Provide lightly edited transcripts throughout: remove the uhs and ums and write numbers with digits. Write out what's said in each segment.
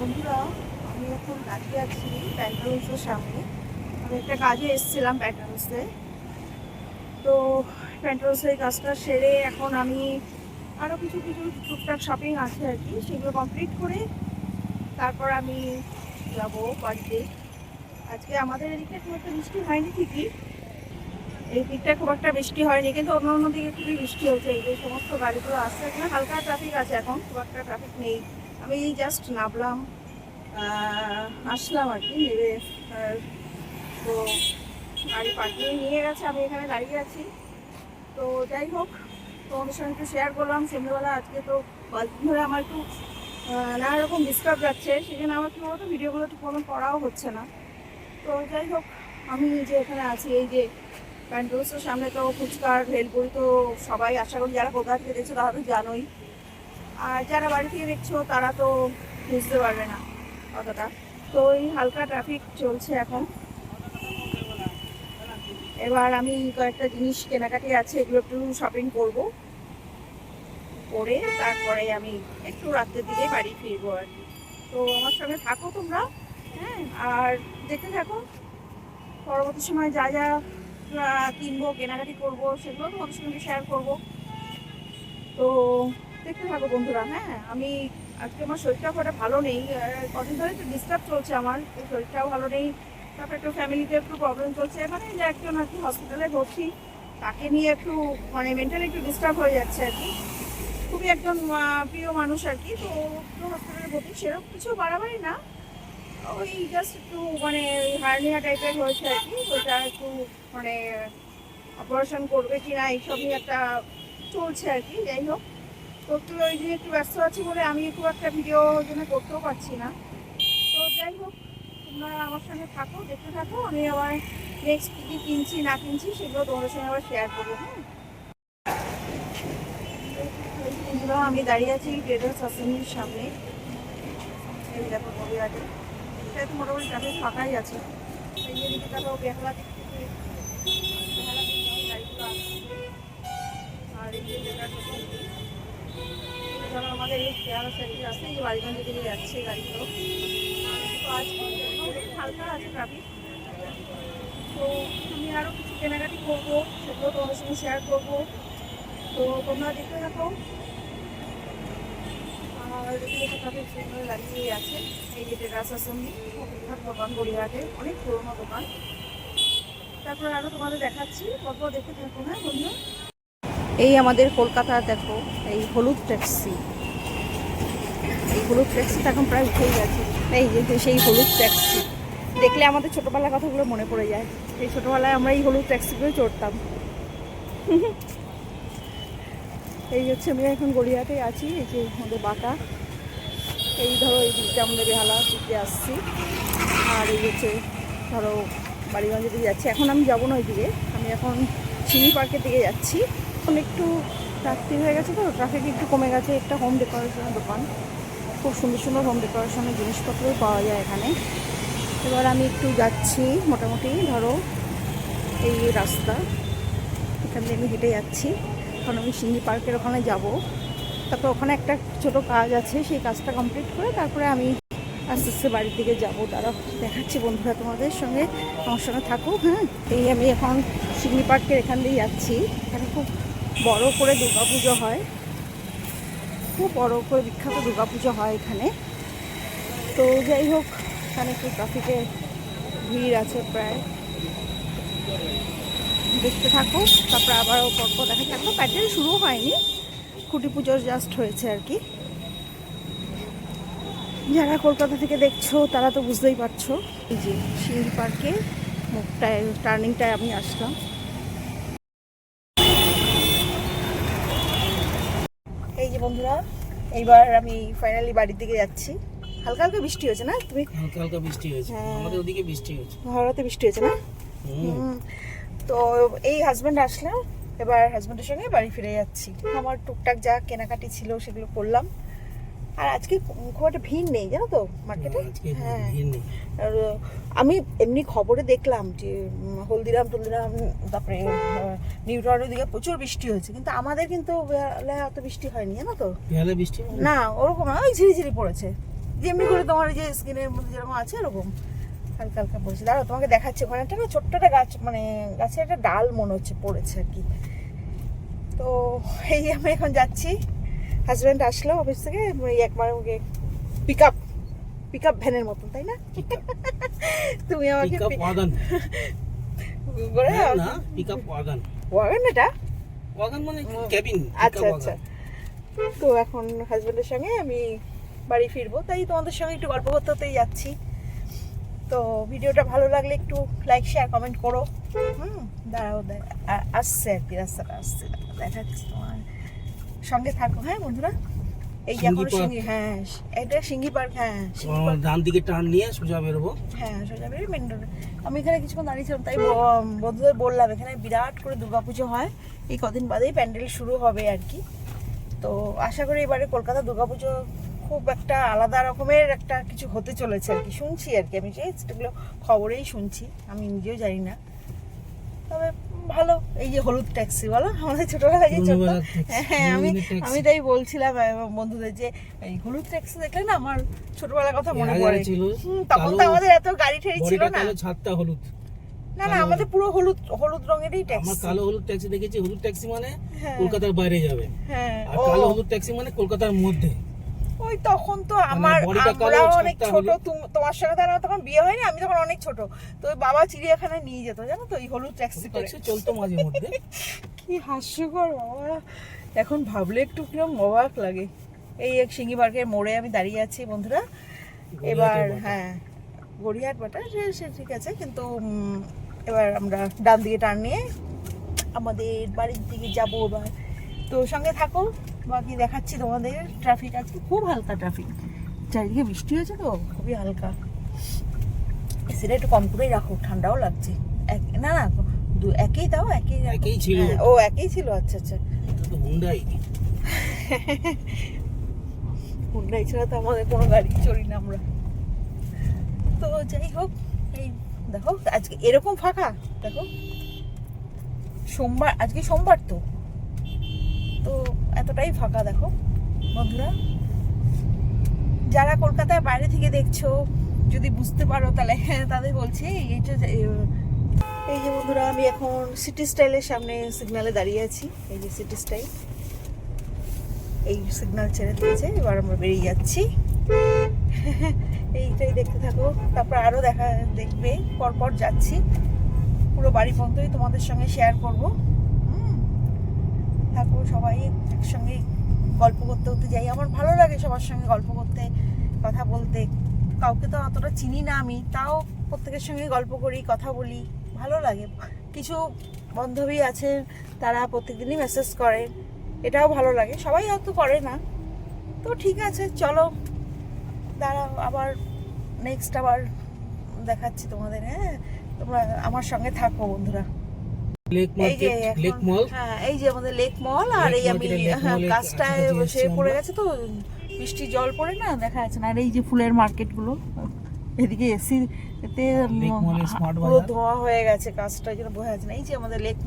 বন্ধুরা, আমি এখন দাঁড়িয়ে আছি প্যান্টালুন্সের সামনে। আমি একটা কাজে এসেছিলাম প্যান্টালুন্সে। তো প্যান্টালুন্সের কাজটা সেরে এখন আমি আরও কিছু কিছু টুকটাক শপিং আছে আর কি, সেগুলো কমপ্লিট করে তারপর আমি যাব বাড়িতে। আজকে আমাদের এদিকে খুব একটা বৃষ্টি হয়নি ঠিকই, এই দিকটা খুব একটা বৃষ্টি হয়নি, কিন্তু অন্য অন্য দিকে খুবই বৃষ্টি হচ্ছে। এই যে সমস্ত গাড়িগুলো আসছে, এখানে হালকা ট্রাফিক আছে, এখন খুব একটা ট্রাফিক নেই। আমি জাস্ট নামলাম, আসলাম আর কি নেমে। তো গাড়ি পার্কিংয়ে নিয়ে গেছে, আমি এখানে দাঁড়িয়ে আছি। তো যাই হোক, তোমাদের সঙ্গে একটু শেয়ার করলাম সন্ধ্যেবেলা। আজকে তো কয়েকদিন ধরে আমার একটু নানা রকম ডিস্টার্ব যাচ্ছে, সেই জন্য আমার কি বলতো ভিডিওগুলো একটু কোনো করাও হচ্ছে না। তো যাই হোক, আমি যে এখানে আছি, এই যে প্যান্টালুন্সের সামনে, তো ফুচকার ভেলপুরি তো সবাই আশা করি যারা কোথা থেকে দেখছো তারা তো জানোই, আর যারা বাড়ি থেকে দেখছো তারা তো বুঝতে পারবে না কতটা। তো এই হালকা ট্রাফিক চলছে এখন। এবার আমি কয়েকটা জিনিস কেনাকাটি আছে, এগুলো একটু শপিং করব, করে তারপরে আমি একটু রাত্রের দিকে বাড়ি ফিরবো আর কি। তো আমার সঙ্গে থাকো তোমরা, হ্যাঁ, আর দেখতে থাকো। পরবর্তী সময় যা যা কিনবো, কেনাকাটি করবো, সেগুলো তোমাদের সঙ্গে শেয়ার করবো। তো দেখতে থাকো বন্ধুরা। হ্যাঁ, আমি আজকে আমার শরীরটা খুব একটা ভালো নেই, কদিন ধরে একটু ডিস্টার্ব চলছে আমার, শরীরটাও ভালো নেই। তারপরে একটু ফ্যামিলিতে একটু প্রবলেম চলছে, মানে যে একজন আর কি হসপিটালে ভর্তি, তাকে নিয়ে একটু মানে মেন্টালি একটু ডিস্টার্ব হয়ে যাচ্ছে আর কি। খুবই একজন প্রিয় মানুষ আর কি। তো একটু হসপিটালে ভর্তি, সেরকম কিছু বাড়াবাড়ি না, ওই জাস্ট একটু মানে হার্নিয়া টাইপের হয়েছে আর কি। ওইটা একটু মানে অপারেশন করবে কিনা এইসব নিয়ে একটা চলছে আর কি। যাই হোক, তো একটু ওই দিন একটু ব্যস্ত আছি বলে আমি খুব একটা ভিডিও জন্য করতেও পারছি না। তো যাই হোক, তোমরা আমার সঙ্গে থাকো, দেখতে থাকো। আমি আবার নেক্সট কী কী কিনছি না কিনছি সেগুলো তোমাদের সঙ্গে আবার শেয়ার করবো। হ্যাঁ, আমি দাঁড়িয়ে আছি ট্রেডার্স অ্যাসেম্বলির সামনে। এই দেখো গড়িয়াহাটে, এটা তো মোটামুটি ট্রাফিক ফাঁকাই আছে। এই দিকে দেখো বেহালা দিক থেকে, বেহালা দিক থেকে গাড়িগুলো আসছে। আর এই যে ধরো আমাদের এই বেহালা সাইডে আছে, এই যে বাড়িগঞ্জের দিকে যাচ্ছে গাড়িগুলো। তো আজকে হালকা আছে ট্রাফিক। তো আমি আরও কিছু কেনাকাটি করবো, সেগুলো তোমাদের সঙ্গে শেয়ার করবো। তো তোমরা দেখতে থাকো। আর এদিকে ট্রাফিক সিগন্যাল লাগিয়ে আছে। এই যে ট্রেডার্স অ্যাসেম্বলি, বিখ্যাত দোকান গড়িয়াহাটে, অনেক পুরোনো দোকান। তারপরে আরও তোমাদের দেখাচ্ছি, কত দেখতে থাকো। হ্যাঁ বন্ধু, এই আমাদের কলকাতা দেখো, এই হলুদ ট্যাক্সি, এই হলুদ ট্যাক্সিটা এখন প্রায় উঠেই গেছে। এই যে সেই হলুদ ট্যাক্সি দেখলে আমাদের ছোটোবেলার কথাগুলো মনে পড়ে যায়। এই ছোটোবেলায় আমরা এই হলুদ ট্যাক্সিগুলো চড়তাম। এই হচ্ছে, আমি এখন গড়িয়াহাটে আছি। এই যে আমাদের বাটা, এই ধরো এই দিকটা আমাদের বেহালা দিকে আসছি। আর এই হচ্ছে ধরো বাড়িগঞ্জের দিকে যাচ্ছি। এখন আমি যাবো না ওইদিকে, আমি এখন চিনি পার্কের দিকে যাচ্ছি। এখন একটু রাত্রি হয়ে গেছে, তো ট্রাফিক একটু কমে গেছে। একটা হোম ডেকোরেশনের দোকান, খুব সুন্দর সুন্দর হোম ডেকোরেশনের জিনিসপত্রও পাওয়া যায় এখানে। এবার আমি একটু যাচ্ছি, মোটামুটি ধরো এই রাস্তা, এখান থেকে আমি হেঁটে যাচ্ছি। এখন আমি সিংহি পার্কের ওখানে যাব। তারপর ওখানে একটা ছোট কাজ আছে, সেই কাজটা কমপ্লিট করে তারপরে আমি আস্তে আস্তে বাড়ির দিকে যাবো। দাঁড়াও দেখাচ্ছি বন্ধুরা তোমাদের সঙ্গে, আমার সঙ্গে থাকো। হ্যাঁ, এই আমি এখন সিংহি পার্কের এখান দিয়ে যাচ্ছি। এখানে খুব বড় করে দুর্গাপুজো হয়, খুব বড় করে বিখ্যাত দুর্গাপুজো হয় এখানে। তো যাই হোক, এখানে একটু ট্রাফিকের ভিড় আছে প্রায়, দেখতে থাকো। তারপরে আবারও পর্ব দেখা থাকবো। প্যান্ডেল শুরু হয়নি, খুঁটি পুজোর জাস্ট হয়েছে আর কি। যারা কলকাতা থেকে দেখছো তারা তো বুঝতেই পারছো। এই যে সিংহি পার্কে মুখটায় টার্নিংটায় আমি আসলাম। এই যে বন্ধুরা, এইবার আমি ফাইনালি বাড়ির দিকে যাচ্ছি। হালকা হালকা বৃষ্টি হয়েছে না? তুমি হালকা হালকা বৃষ্টি হয়েছে, আমাদের ওদিকে বৃষ্টি হয়েছে, ভারতে বৃষ্টি হয়েছে না? তো এই হাজব্যান্ড আসলাম, এবার হাজব্যান্ডের সঙ্গে বাড়ি ফিরে যাচ্ছি। আমার টুকটাক যা কেনাকাটি ছিল সেগুলো করলাম। আর আজকে খুব একটা ভিড় নেই জানো তো মার্কেটে। হ্যাঁ, আর আমি এমনি খবরে দেখলাম যে হলদিরাম টলদিরাম, তারপরে নিউ টাউনের দিকে প্রচুর বৃষ্টি হয়েছে, কিন্তু আমাদের কিন্তু অত বৃষ্টি হয়নি জানো তো। বৃষ্টি না, ওরকম না, ওই ঝিরিঝিরি পড়েছে। যেমনি করে তোমার ওই যে স্কিনের মধ্যে যেরকম আছে এরকম হালকা হালকা পড়েছে। দাঁড়াও তোমাকে দেখাচ্ছি, ওখানে একটা না ছোট্ট একটা গাছ, মানে গাছের একটা ডাল মনে হচ্ছে পড়েছে আর কি। তো এই যে আমি এখন যাচ্ছি, হাজব্যান্ড আসলো অফিস থেকে, ওই একবার ওকে পিক আপ ভ্যানের মতন, তাই না? তুমি আমাকে পিকআপ ওয়াগন করে না, পিকআপ ওয়াগন। ওয়াগন এটা ওয়াগন মানে কেবিন। আচ্ছা আচ্ছা। তো এখন হাজব্যান্ডের সঙ্গে আমি বাড়ি ফিরবো, তাই তোমাদের সঙ্গে একটু গল্প করতে করতেই যাচ্ছি। তো ভিডিওটা ভালো লাগলে একটু লাইক শেয়ার কমেন্ট করো। দাঁড়াও আসছে আর কি, রাস্তাটা আসছে, দেখাচ্ছি তোমার সঙ্গে থাকো। হ্যাঁ বন্ধুরা, এই যে এখন সিঙ্গি, হ্যাঁ এটা সিঙ্গি পার্ক। হ্যাঁ ডান দিকে টার্ন নিয়ে সোজা বেরোবো। হ্যাঁ সোজা বেরিয়ে মেন রোডে। আমি এখানে কিছুক্ষণ দাঁড়িয়েছিলাম, তাই বন্ধুদের বললাম এখানে বিরাট করে দুর্গাপুজো হয়, এই কদিন বাদেই প্যান্ডেল শুরু হবে আর কি। তো আশা করি এবারে কলকাতা দুর্গাপুজো খুব একটা আলাদা রকমের একটা কিছু হতে চলেছে আর কি, শুনছি আর কি। আমি সেগুলো খবরেই শুনছি, আমি নিজেও জানি না। তবে ভালো, এই যে হলুদ ট্যাক্সি বলো, আমাদের ছোটবেলায় যে ছোট, হ্যাঁ আমি তাই বলছিলাম বন্ধুদের যে এই হলুদ ট্যাক্সি দেখলে না আমার ছোটবেলার কথা মনে পড়ে। তখন তো আমাদের এত গাড়ি ঠেড়ি ছিল না। ছাদটা হলুদ, না আমাদের পুরো হলুদ রঙেরই ট্যাক্সি। আমার কালো হলুদ ট্যাক্সি দেখেছি। হলুদ ট্যাক্সি মানে কলকাতার বাইরে যাবে, হ্যাঁ, আর কালো হলুদ ট্যাক্সি মানে কলকাতার মধ্যে। ওই তখন তো আমরাও অনেক ছোট, তোমার সঙ্গে তো তখন বিয়ে হয়নি, আমি তখন অনেক ছোট। তো ওই বাবা চিড়িয়াখানায় নিয়ে যেত জানো তো, এই হলুদ ট্যাক্সি করে চলতো মাঝে মধ্যে। কি হাস্যকর বাবা, এখন ভাবলে একটু কিরকম অবাক লাগে। এই এক সিঙ্গি পার্কের মোড়ে আমি দাঁড়িয়ে আছি বন্ধুরা। এবার হ্যাঁ গড়িয়াহাট বাটা সে ঠিক আছে, কিন্তু এবার আমরা ডান দিকে টার্ন নিয়ে আমাদের বাড়ির দিকে যাবো এবার। তো সঙ্গে থাকো, বাকি দেখাচ্ছি তোমাদের। ট্রাফিক আজকে খুব হালকা ট্রাফিক, চারিদিকে বৃষ্টি হয়েছে তো খুবই হালকা। সেটা একটু কম করেই রাখো, ঠান্ডাও লাগছে। না একই দাও, একই ছিল। ও একই ছিল, আচ্ছা আচ্ছা। হুন্ডাই ছাড়া তো আমাদের কোনো গাড়ি চলি না আমরা। তো যাই হোক, এই দেখো আজকে এরকম ফাঁকা, দেখো সোমবার, আজকে সোমবার তো এতটাই ফাঁকা দেখো বন্ধুরা। যারা কলকাতার বাইরে থেকে দেখছো, যদি বুঝতে পারো তাহলে তাদের বলছি এই যে বন্ধুরা, আমি এখন সিটি স্টাইলের সামনে সিগনালে দাঁড়িয়ে আছি। এই যে সিটি স্টাইল, এই সিগন্যাল ছেড়ে দিয়েছে, এবার আমরা বেরিয়ে যাচ্ছি। এইটাই দেখতে থাকো, তারপর আরো দেখবে পরপর যাচ্ছি, পুরো বাড়ি পর্যন্তই তোমাদের সঙ্গে শেয়ার করবো। থাকো সবাই একসঙ্গে গল্প করতে করতে যাই, আমার ভালো লাগে সবার সঙ্গে গল্প করতে, কথা বলতে। কাউকে তো অতটা চিনি না আমি, তাও প্রত্যেকের সঙ্গে গল্প করি, কথা বলি, ভালো লাগে। কিছু বান্ধবী আছে তারা প্রত্যেকদিনই মেসেজ করে, এটাও ভালো লাগে। সবাই হয়তো করে না, তো ঠিক আছে চলো, দাঁড়াও আবার নেক্সট আবার দেখাচ্ছি তোমাদের। হ্যাঁ তোমরা আমার সঙ্গে থাকো বন্ধুরা। এই যে আমাদের লেক মল, আর এই আমি কাজটায় বসে পড়ে গেছে তো, বৃষ্টির জল পড়ে না, দেখা যাচ্ছে না। আর এই যে ফুলের মার্কেট গুলো, এদিকে এসি এতে পুরো ধোয়া হয়ে গেছে, কাজটা যেন বোঝা যাচ্ছে না। এই যে আমাদের লেক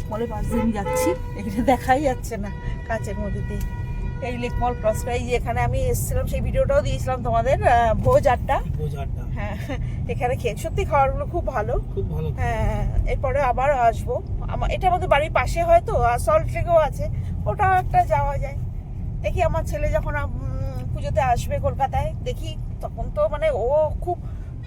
মলের পাশ দিয়ে আমি যাচ্ছি, এখানে দেখাই যাচ্ছে না কাচের মধ্যে দিয়ে। এই লেক মল ক্রসটা, এই যে এখানে আমি এসেছিলাম, সেই ভিডিওটাও দিয়েছিলাম তোমাদের, ভোজ আড্ডা। হ্যাঁ এখানে খেয়ে সত্যি খাবারগুলো খুব ভালো। হ্যাঁ এরপরে আবার আসবো। এটা আমাদের বাড়ির পাশে হয়তো, আর সল্ট লেকেও আছে, ওটাও একটা যাওয়া যায়। দেখি আমার ছেলে যখন পুজোতে আসবে কলকাতায়, দেখি তখন তো মানে ও খুব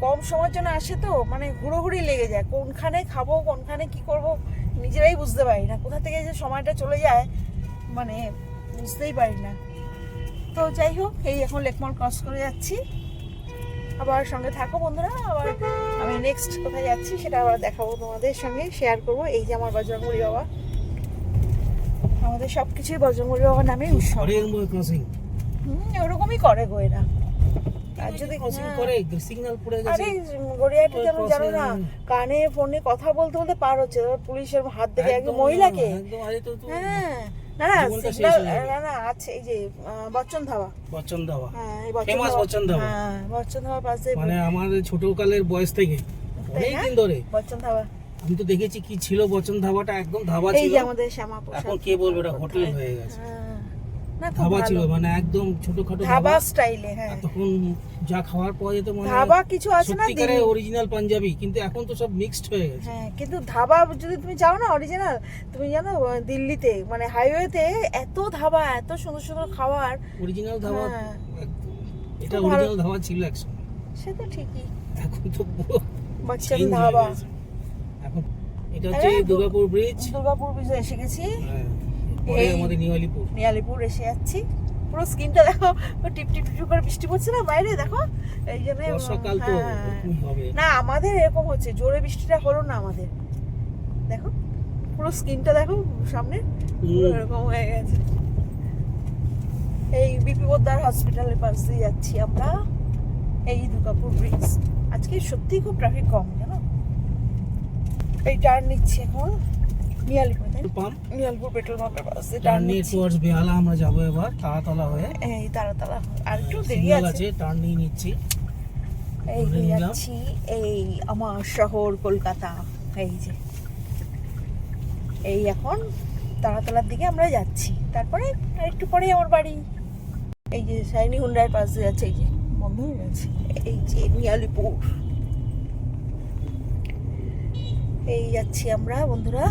কম সময়ের জন্য আসে, তো মানে ঘুরোঘুরি লেগে যায়, কোনখানে খাবো কোনখানে কি করব নিজেরাই বুঝতে পারি না, কোথা থেকে যে সময়টা চলে যায় মানে বুঝতেই পারি না। তো যাই হোক, এই এখন লেক মল ক্রস করে যাচ্ছি, আবার সঙ্গে থাকো বন্ধুরা। আবার আমি নেক্সট কোথায় যাচ্ছি সেটা আবার দেখাবো তোমাদের সঙ্গে, শেয়ার করবো। এই যে আমার বজরংবলী বাবা, আমাদের সবকিছুই বজরংবলী বাবার নামে উৎসব। ওরকমই করে গো এরা। আর যদি আরে গড়িয়াহাটে যেমন জানো না, কানে ফোনে কথা বলতে বলতে পার হচ্ছে, পুলিশের হাত থেকে একজন মহিলাকে, হ্যাঁ না আছে এই যে বচ্চন ধাবা, হ্যাঁ এই বচ্চন ধাবা পাশে, মানে আমার ছোটকালের বয়স থেকে অনেকদিন ধরে বচ্চন ধাবা আমি তো দেখেছি কি ছিল বচ্চন ধাবাটা, একদম ধাবা ছিল। এই যে আমাদের শ্যামাপুর, এখন কে বলবে এটা হোটেল হয়ে গেছে। না খুব ধাবা ভালো। ছিল, মানে একদম ছোটখাটো ধাবা ধাবা। স্টাইলে, হ্যাঁ। আর তখন যা খাবার পাওয়া যেত মানে ধাবা কিছু আছে না সত্যিকারে দিল্লি? অরিজিনাল পাঞ্জাবি, কিন্তু এখন তো সব মিক্সড হয়ে গেছে। হ্যাঁ, কিন্তু ধাবা যদি তুমি যাও না অরিজিনাল, তুমি জানো দিল্লিতে মানে হাইওয়েতে এত ধাবা, এত সুন্দর সুন্দর খাবার। অরিজিনাল ধাবা হ্যাঁ। একদম। এটা খুব ভালো। অরিজিনাল ধাবা ছিল একসময়, সে তো ঠিকই, এখন তো পুরো বাচ্চার change হয়ে ধাবা। গেছে। এখন এটা হচ্ছে আরে, দুর্গাপুর ব্রিজ। দুর্গাপুর ব্রিজে এসে গেছি, পরে এই- আমাদের নিয়ালিপুর। নিয়ালিপুর এসে যাচ্ছি। পুরো স্কিনটা দেখো, টিপ টিপ টিপ করে বৃষ্টি পড়ছে না বাইরে, দেখো এই জন্য। বর্ষাকাল তো এরকমই হবে। না আমাদের এরকম হচ্ছে, জোরে বৃষ্টিটা হলো না আমাদের, দেখো পুরো স্কিনটা দেখো সামনে পুরো এরকম হয়ে গেছে। এই বিপি পোদ্দার হসপিটালের পাশ দিয়ে যাচ্ছি আমরা, এই দুর্গাপুর ব্রিজ। আজকে সত্যি খুব ট্রাফিক কম, জানো। এই টার্ন নিচ্ছি এখন নিয়ালিপুর, তাই না? পাম্প নিয়ালিপুর পেট্রোল পাম্পের পাশ দিয়ে টার্ন টার্ন নিয়ে নিচ্ছি। টুয়ার্ডস বেহালা আমরা যাবো এবার তারাতলা হয়ে। এই তারাতলা আর একটু দেরি সিগন্যাল আছে। আছে, টার্ন নিয়ে নিচ্ছি। এই ধরে নিলাম। যাচ্ছি, এই আমার শহর কলকাতা। এই যে এই এখন তারাতলার দিকে আমরা যাচ্ছি, তারপরে আর একটু পরে আমার বাড়ি। এই যে শাইনি হুন্ডার পাশ দিয়ে যাচ্ছে, এই যে বন্ধ হয়ে গেছে। এই যে নিয়ালিপুর, এই যাচ্ছি আমরা বন্ধুরা।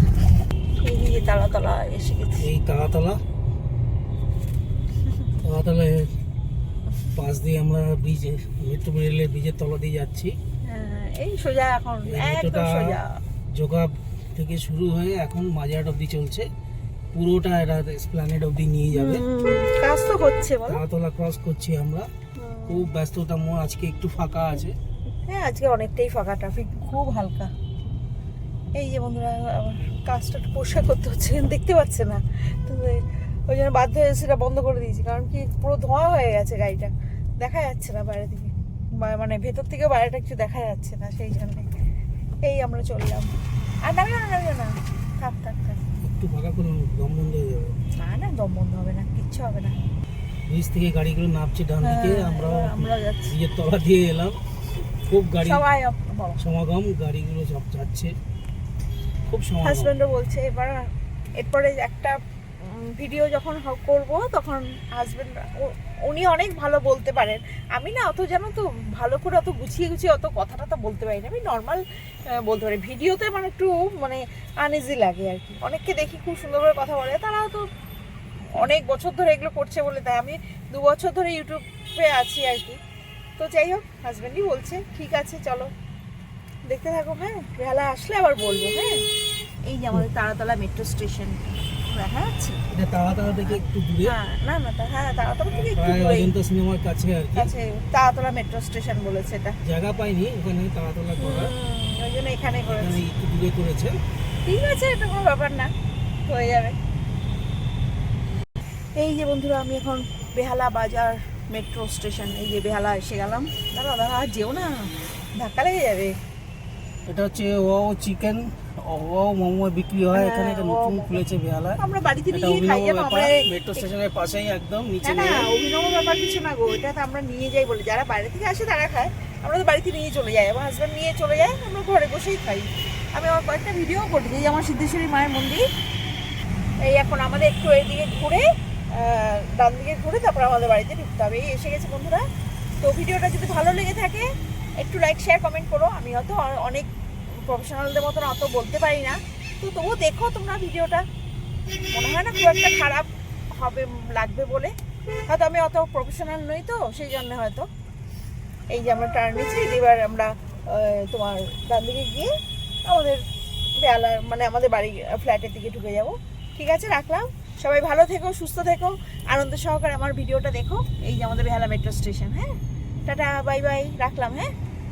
এই যে তারাতলা এসে গেছি। এই তারাতলা পাশ দিয়ে আমরা ব্রিজে, মেট্রো রেলের ব্রিজের তলা দিয়ে যাচ্ছি। হ্যাঁ, এই সোজা এখন এই একদম মেট্রোটা সোজা। যোগা থেকে শুরু হয়ে এখন মাঝাট অব্দি চলছে, পুরোটা এটা এসপ্ল্যানেড অব্দি নিয়ে যাবে। কাজ তো হচ্ছে বলো। তারাতলা ক্রস করছি আমরা, খুব ব্যস্ততা মোড়, আজকে একটু ফাঁকা আছে। হ্যাঁ, আজকে অনেকটাই ফাঁকা, ট্রাফিক খুব হালকা। এই যে বন্ধুরা আবার কাজটা একটু পরিষ্কার করতে হচ্ছে, দেখতে পাচ্ছে না তো, ওই জন্য বাধ্য হয়ে সেটা বন্ধ করে দিয়েছি। কারণ কি পুরো ধোঁয়া হয়ে গেছে গাড়িটা, দেখা যাচ্ছে না বাইরে থেকে, মানে ভেতর থেকে বাইরেটা কিছু দেখা যাচ্ছে না, সেই জন্যে। এই আমরা চললাম, আর নামিও না, নামিও না, থাক থাক থাক। একটু ফাঁকা করুন, দম বন্ধ হয়ে যাবে। না না, দম বন্ধ হবে না, কিচ্ছু হবে না। ব্রিজ থেকে গাড়িগুলো নামছে ডান দিকে, হ্যাঁ, আমরা আমরা যাচ্ছি ব্রিজের তলা দিয়ে এলাম। খুব গাড়ি সবাই। বাবা সমাগম, গাড়িগুলো সব যাচ্ছে, খুব সমাগম। হাজব্যান্ডও বলছে এরপরে একটা ভিডিও যখন করব তখন হাজব্যান্ড, উনি অনেক ভালো বলতে পারেন, আমি না অত জানো তো ভালো করে অত গুছিয়ে গুছিয়ে অত কথাটা তো বলতে পারি না, আমি নর্মাল বলতে পারি। ভিডিওতে মানে একটু মানে আনইজি লাগে আর কি। অনেককে দেখি খুব সুন্দর করে কথা বলে, তারাও তো অনেক বছর ধরে এগুলো করছে বলে, তাই আমি 2 বছর ধরে ইউটিউবে আছি আর কি। তো যাই হোক, হাজব্যান্ডই বলছে ঠিক আছে চলো দেখতে থাকো, হ্যাঁ বেলা আসলে আবার বলবো। হ্যাঁ, এই যে আমাদের তারাতলা মেট্রো স্টেশন দেখা যাচ্ছে। এটা তারাতলা থেকে একটু দূরে, হ্যাঁ না না, হ্যাঁ তারাতলা থেকে একটু প্রায় দূরেই অজন্তা সিনেমার কাছে আর কি। কাছে তারাতলা মেট্রো স্টেশন বলেছে এটা। জায়গা পাইনি ওখানে তারাতলা করার, ওই জন্য এখানে এখানে করেছে। একটু দূরে করেছে। ঠিক আছে, এটা কোনো ব্যাপার না, হয়ে যাবে। এই যে বন্ধুরা আমি এখন বেহালা বাজার মেট্রো স্টেশন, এই যে বেহালা এসে গেলাম। দাঁড়া দাঁড়া, আর যেও না, ধাক্কা লেগে যাবে। এটা হচ্ছে ও চিকেন, ও মোমো বিক্রি হয় হ্যাঁ, এখানে, এটা ও নতুন মোমো। খুলেছে বেহালায়। আমরা বাড়িতে এটা নিয়ে খাই অভিনব জানো ব্যাপার, আমরা। মেট্রো স্টেশনের পাশেই একদম নিচে না না, নেমে। অভিনব ব্যাপার কিছু না গো, এটা তো আমরা নিয়ে যাই বলে, যারা বাইরে থেকে আসে তারা খায়, আমরা তো বাড়িতে নিয়ে চলে যাই, আমার হাজব্যান্ড নিয়ে চলে যায়, আমরা ঘরে বসেই খাই। আমি আমার কয়েকটা ভিডিও করছি, এই যে আমার সিদ্ধেশ্বরী মায়ের মন্দির। এই এখন আমাদের একটু এদিকে ঘুরে, ডান দিকে ঘুরে তারপর আমাদের বাড়িতে ঢুকতে হবে। এই এসে গেছে বন্ধুরা। তো ভিডিওটা যদি ভালো লেগে থাকে একটু লাইক শেয়ার কমেন্ট করো। আমি হয়তো অনেক প্রফেশনালদের মতন অত বলতে পারি না, তো তবুও দেখো তোমরা ভিডিওটা, মনে হয় না খুব একটা খারাপ হবে লাগবে বলে, হয়তো আমি অত প্রফেশনাল নই তো সেই জন্য হয়তো। এই যে আমরা টার্ন নিচ্ছি, এবার আমরা তোমার ডান দিকে গিয়ে আমাদের বেহালার মানে আমাদের বাড়ি ফ্ল্যাটের দিকে ঢুকে যাব। ঠিক আছে, রাখলাম। সবাই ভালো থেকো, সুস্থ থেকো, আনন্দ সহকারে আমার ভিডিওটা দেখো। এই যে আমাদের বেহালা মেট্রো স্টেশন। হ্যাঁ, টাটা, বাই বাই, রাখলাম। হ্যাঁ।